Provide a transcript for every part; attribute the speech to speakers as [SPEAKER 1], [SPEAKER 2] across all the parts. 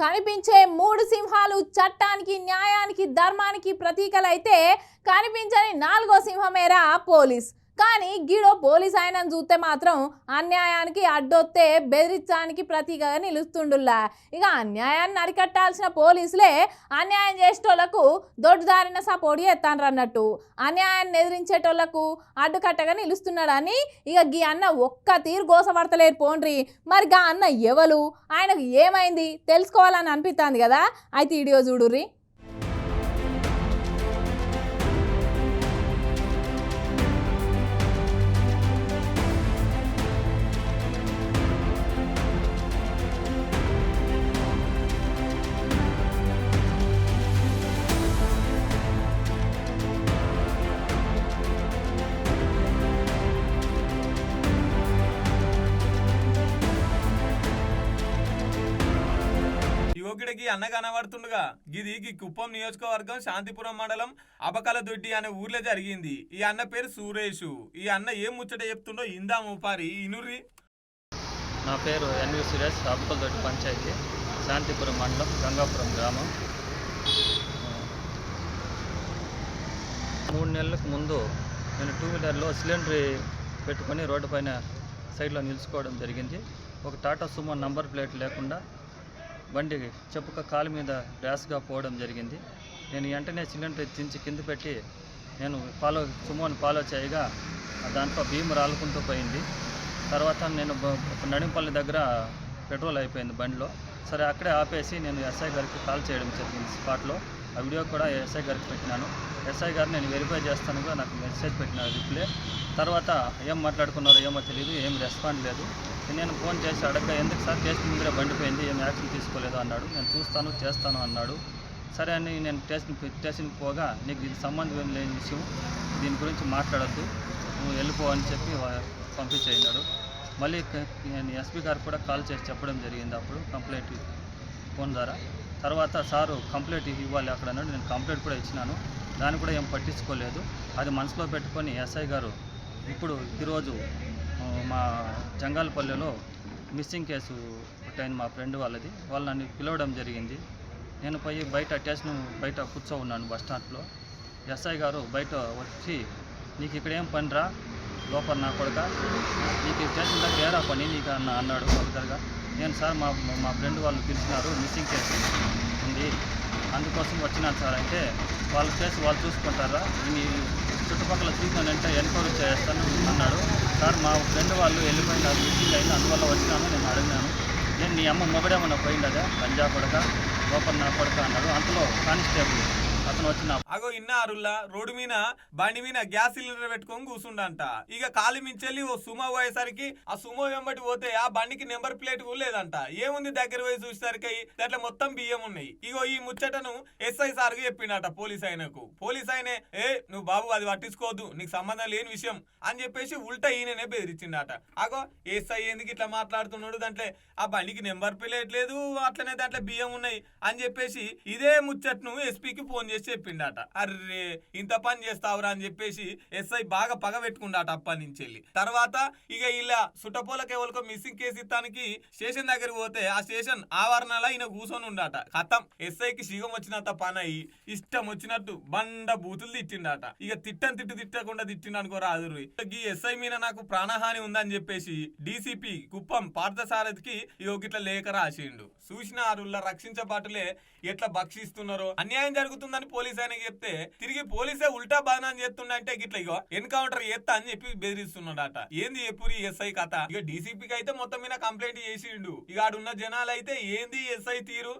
[SPEAKER 1] కనిపించే మూడు సింహాలు చట్టానికి న్యాయానికి ధర్మానికి ప్రతీకలైతే కనిపించని నాలుగో సింహమేరా పోలీస్. కానీ గిడో పోలీస్ ఆయనను చూస్తే మాత్రం అన్యాయానికి అడ్డొత్తే బెదిరించడానికి ప్రతీకగా నిలుస్తుండుల్లా. ఇక అన్యాయాన్ని అరికట్టాల్సిన పోలీసులే అన్యాయం చేసేటోళ్లకు దొడ్డుదారిన సపోర్ట్ చేస్తాను అన్నట్టు అన్యాయాన్ని ఎదిరించేటోళ్లకు అడ్డుకట్టగా నిలుస్తున్నాడని ఇక గీ అన్న ఒక్క తీరు గోసపడతలేరు పోండ్రి. మరి గా అన్న ఎవరు, ఆయనకు ఏమైంది తెలుసుకోవాలని అనిపిస్తుంది కదా. అయితే వీడియో చూడుర్రి.
[SPEAKER 2] యువకుడికి అన్న కనబడుతుండగా గిది కుప్పం నియోజకవర్గం శాంతిపురం మండలం అబకలదొడ్డి అనే ఊర్లో జరిగింది. ఈ అన్న పేరు సురేష్. ఈ అన్న ఏం ముచ్చట చెప్తుండో ఇందాం ఉపారి ఇనుర్రి.
[SPEAKER 3] నా పేరు ఎన్వి సురేష్, అబకలదొడ్డి పంచాయతీ, శాంతిపురం మండలం, గంగాపురం గ్రామం. 3 నెలలకు ముందు నేను 2 వీలర్లో సిలిండర్ పెట్టుకొని రోడ్డు పైన సైడ్లో నిలుచుకోవడం జరిగింది. ఒక టాటా సుమో నంబర్ ప్లేట్ లేకుండా బండి చెప్పుక కాలు మీద ర్యాష్గా పోవడం జరిగింది. నేను వెంటనే సిలిండర్ ఎత్తించి కింద పెట్టి నేను సుమోని ఫాలో చేయగా దాంట్లో భీమ్ రాలుకుంటూ పోయింది. తర్వాత నేను నడింపల్లి దగ్గర పెట్రోల్ అయిపోయింది బండిలో. సరే అక్కడే ఆపేసి నేను ఎస్ఐ గారికి కాల్ చేయడం జరిగింది స్పాట్లో. ఆ వీడియో కూడా ఎస్ఐ గారికి పెట్టినాను. ఎస్ఐ గారు నేను వెరిఫై చేస్తానుగా నాకు మెసేజ్ పెట్టినారు రిప్లై. తర్వాత ఏం మాట్లాడుకున్నారో ఏమో తెలియదు, ఏం రెస్పాండ్ లేదు. నేను ఫోన్ చేసి అడగగా ఎందుకు సార్ టేస్ట్ ముందరే బండిపోయింది, ఏం యాక్షన్ తీసుకోలేదు అన్నాడు. నేను చూస్తాను చేస్తాను అన్నాడు. సరే అని నేను స్టేషన్కి పోగా నీకు దీనికి సంబంధం ఏం లేని విషయం, దీని గురించి మాట్లాడద్దు, నువ్వు వెళ్ళిపో అని చెప్పి పంపించేయినాడు. మళ్ళీ నేను ఎస్పీ గారు కూడా కాల్ చేసి చెప్పడం జరిగింది అప్పుడు కంప్లైంట్ ఫోన్ ద్వారా. తర్వాత సారు కంప్లైంట్ ఇవ్వాలి అక్కడ అన్నాడు. నేను కంప్లైంట్ కూడా ఇచ్చినాను, దాన్ని కూడా ఏం పట్టించుకోలేదు. అది మనసులో పెట్టుకొని ఎస్ఐ గారు ఇప్పుడు ఈరోజు మా జంగాలపల్లెలో మిస్సింగ్ కేసు పుట్టైంది మా ఫ్రెండ్ వాళ్ళది. వాళ్ళు నన్ను పిలవడం జరిగింది. నేను పోయి బయట స్టేషన్ బయట కూర్చో ఉన్నాను బస్ స్టాండ్లో. ఎస్ఐ గారు బయట వచ్చి నీకు ఇక్కడ ఏం పని రా లోపల నా కొడుక, నీకు స్టేషన్ దగ్గర ఏరా పని నీకు అన్నాడు ఒకసారిగా. నేను సార్ మా ఫ్రెండ్ వాళ్ళు పిలిచినారు, మిస్సింగ్ కేసు ఉంది అందుకోసం వచ్చినాను సార్ అంటే వాళ్ళ కేసు వాళ్ళు చూసుకుంటారా, మీ చుట్టుపక్కల చూసానంటే ఎన్క్వైరీ చేస్తాను అన్నాడు. సార్ మా ఫ్రెండ్ వాళ్ళు వెళ్ళిపోయినారు, మిస్సింగ్ అయింది, అందువల్ల వచ్చినాను. నేను అడిగినాను, నేను నీ అమ్మ మొబడేమన్నా పోయిండదా పంజా కొడక లోపల నా కొడక అన్నాడు. అంతలో కానిస్టేబుల్ అతను వచ్చిన
[SPEAKER 2] అగో ఇన్నారుల్లా రోడ్డు మీద బండి మీద గ్యాస్ సిలిండర్ పెట్టుకొని కూర్చుండంట. ఇక కాలి మించెల్లి ఓ సుమో పోయేసరికి ఆ సుమో వెంబటి పోతే ఆ బండికి నెంబర్ ప్లేట్ కూడా లేదంట. ఏముంది దగ్గర పోయి చూసేసరికి దాంట్లో మొత్తం బియ్యం ఉన్నాయి. ఇగో ఈ ముచ్చటను ఎస్ఐ సార్ చెప్పిండట పోలీస్ ఆయనకు. పోలీస్ ఆయనే నువ్వు బాబు అది పట్టించుకోవద్దు, నీకు సంబంధం లేని విషయం అని చెప్పేసి ఉల్టా ఈయననే బెదిరించిండట. అగో ఎస్ఐ ఎందుకు ఇట్లా మాట్లాడుతున్నాడు, దాంట్లో ఆ బండికి నెంబర్ ప్లేట్ లేదు, అట్లనే దాంట్లో బియ్యం ఉన్నాయి అని చెప్పేసి ఇదే ముచ్చట్ను ఎస్పీకి ఫోన్ చేసి చెప్పిండట. అర్రే ఇంత పని చేస్తావురా అని చెప్పేసి ఎస్ఐ బాగా పగ పెట్టుకుండాట అప్పటి నుంచి వెళ్ళి. తర్వాత ఇక ఇలా సుట్టపోలకి ఎవరికో మిస్సింగ్ కేసు ఇస్తానికి స్టేషన్ దగ్గరికి పోతే ఆ స్టేషన్ ఆవరణలో ఈయన కూర్చొని ఉండట. కథం ఎస్ఐకి సిగం వచ్చినంత పని అయ్యి ఇష్టం వచ్చినట్టు బండ బూతులు తిట్టిండట. ఇక తిట్టకుండా తిట్టిండనుకో రాదురు. ఈ ఎస్ఐ మీద నాకు ప్రాణహాని ఉందని చెప్పేసి డీసీపీ కుప్పం పార్థసారథికి ఇట్లా లేఖ రాసిండు. చూసిన ఆరుల్లా రక్షించబాటులే ఎట్లా భక్షిస్తున్నారో, అన్యాయం జరుగుతుందని పోలీస్ ఆయనకి చెప్తే తిరిగి పోలీసే ఉల్టా బాధనం చేస్తుండే గిట్లా ఇగో ఎన్కౌంటర్ చేస్తా అని చెప్పి బెదిరిస్తున్నాడట. ఏంది ఎప్పుడు ఎస్ఐ కథ. ఇక డీసీపీకి అయితే మొత్తం మీద కంప్లైంట్ చేసిండు. ఇక ఆడున్న జనాలు అయితే ఏంది ఎస్ఐ తీరు,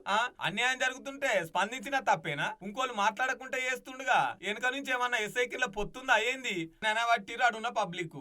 [SPEAKER 2] అన్యాయం జరుగుతుంటే స్పందించిన తప్పేనా, ఇంకోళ్ళు మాట్లాడకుండా చేస్తుండగా వెనక నుంచి ఏమన్నా ఎస్ఐ కింద పొత్తుందా ఏంది నెనబట్టిరు ఆడున్న పబ్లిక్.